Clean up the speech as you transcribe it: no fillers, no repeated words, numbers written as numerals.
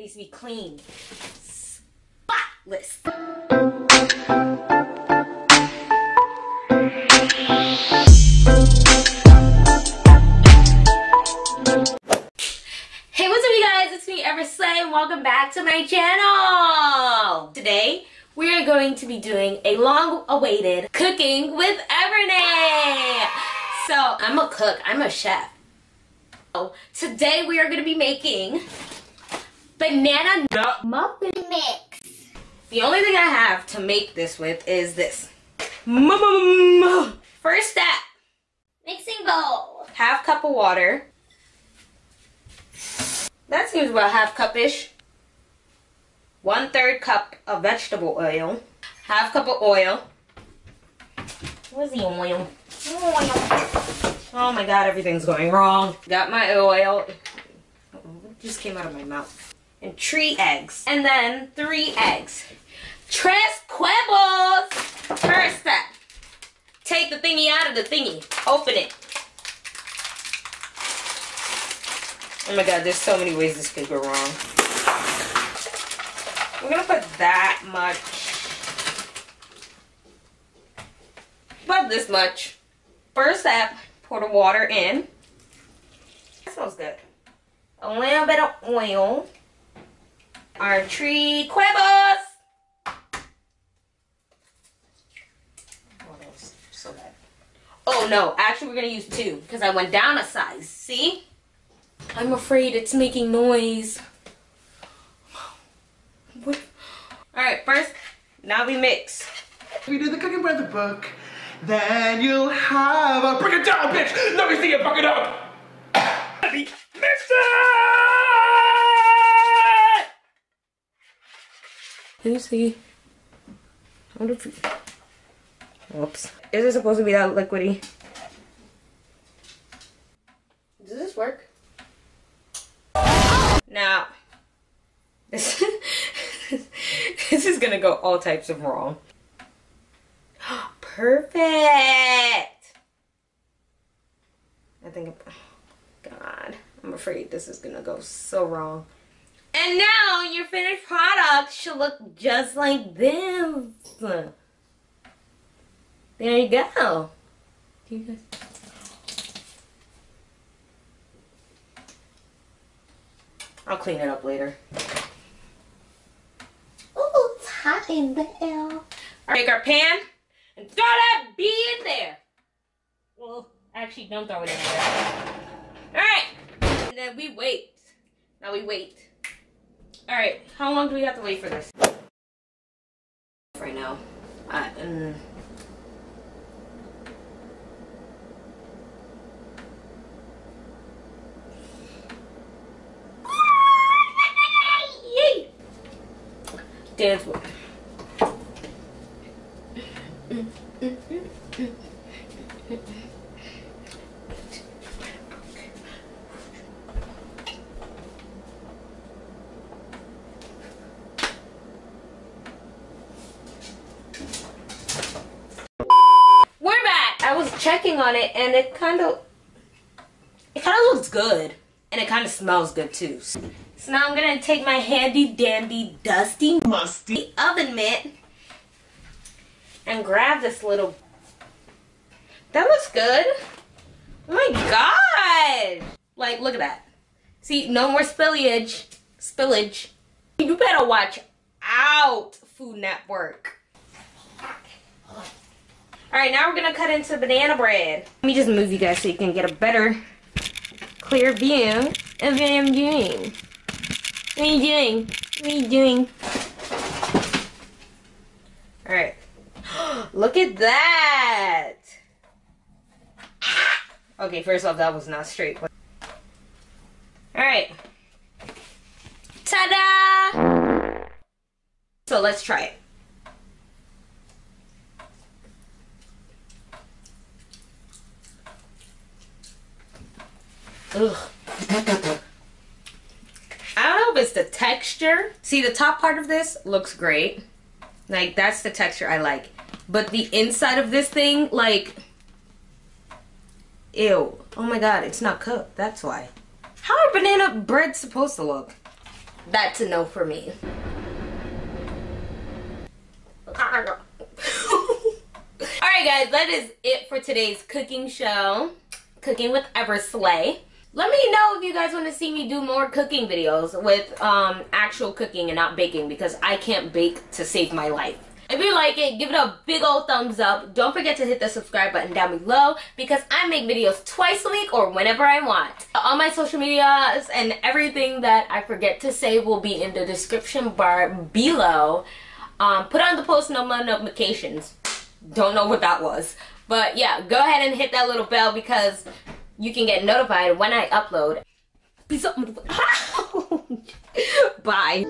needs to be clean. Spotless. Hey, what's up you guys? It's me, Eversley, and welcome back to my channel. Today, we are going to be doing a long-awaited cooking with Evernae. So, I'm a cook. I'm a chef. So, today we are going to be making banana nut muffin mix. The only thing I have to make this with is this. First step. Mixing bowl. Half cup of water. That seems about half cup-ish. 1/3 cup of vegetable oil. Half cup of oil. Where's the oil? Oh my god, everything's going wrong. Got my oil. It just came out of my mouth. And 3 eggs. And then 3 eggs. 3 huevos. First step. Take the thingy out of the thingy. Open it. Oh my god, there's so many ways this could go wrong. We're gonna put that much. About this much. First step, pour the water in. That smells good. A little bit of oil. Our 3 huevos. So bad. Oh no, actually we're gonna use 2 because I went down a size. See? I'm afraid it's making noise. What? Alright, first, now we mix. If you do the Cooking Brother book, then you'll have a break it down, bitch! Let me see you fuck it up! Mix it! Can you see? I wonder if you... Whoops. Is it supposed to be that liquidy? Does this work? Now, this is gonna go all types of wrong. Perfect! I think, oh god, I'm afraid this is gonna go so wrong. And now your finished product should look just like this. There you go. Do you guys... I'll clean it up later. Ooh, it's hot in there. Take our pan and throw that bee in there. Well, actually, don't throw it in there. Alright. And then we wait. Now we wait. Alright, how long do we have to wait for this? Right now. Dance with. We're back. I was checking on it and it kind of looks good and it kind of smells good too. So now I'm gonna take my handy dandy dusty musty oven mitt and grab this little. That looks good. Oh my god! Like, look at that. See, no more spillage. You better watch out, Food Network. Alright, now we're gonna cut into banana bread. Let me just move you guys so you can get a better, clear view of what I'm doing. What are you doing? What are you doing? Alright. Look at that! Okay, first off, that was not straight. Alright. Ta-da! So let's try it. Ugh. I don't know if it's the texture. See, the top part of this looks great. Like, that's the texture I like. But the inside of this thing, like, ew. Oh my god, it's not cooked. That's why. How are banana bread supposed to look? That's a no for me. Alright guys, that is it for today's cooking show. Cooking with Everslay. Let me know if you guys want to see me do more cooking videos with actual cooking and not baking, because I can't bake to save my life. If you like it, give it a big old thumbs up. Don't forget to hit the subscribe button down below, because I make videos twice a week or whenever I want. All my social medias and everything that I forget to say will be in the description bar below. Put on the post notifications. Don't know what that was. But yeah, go ahead and hit that little bell, because you can get notified when I upload. Peace out. Bye.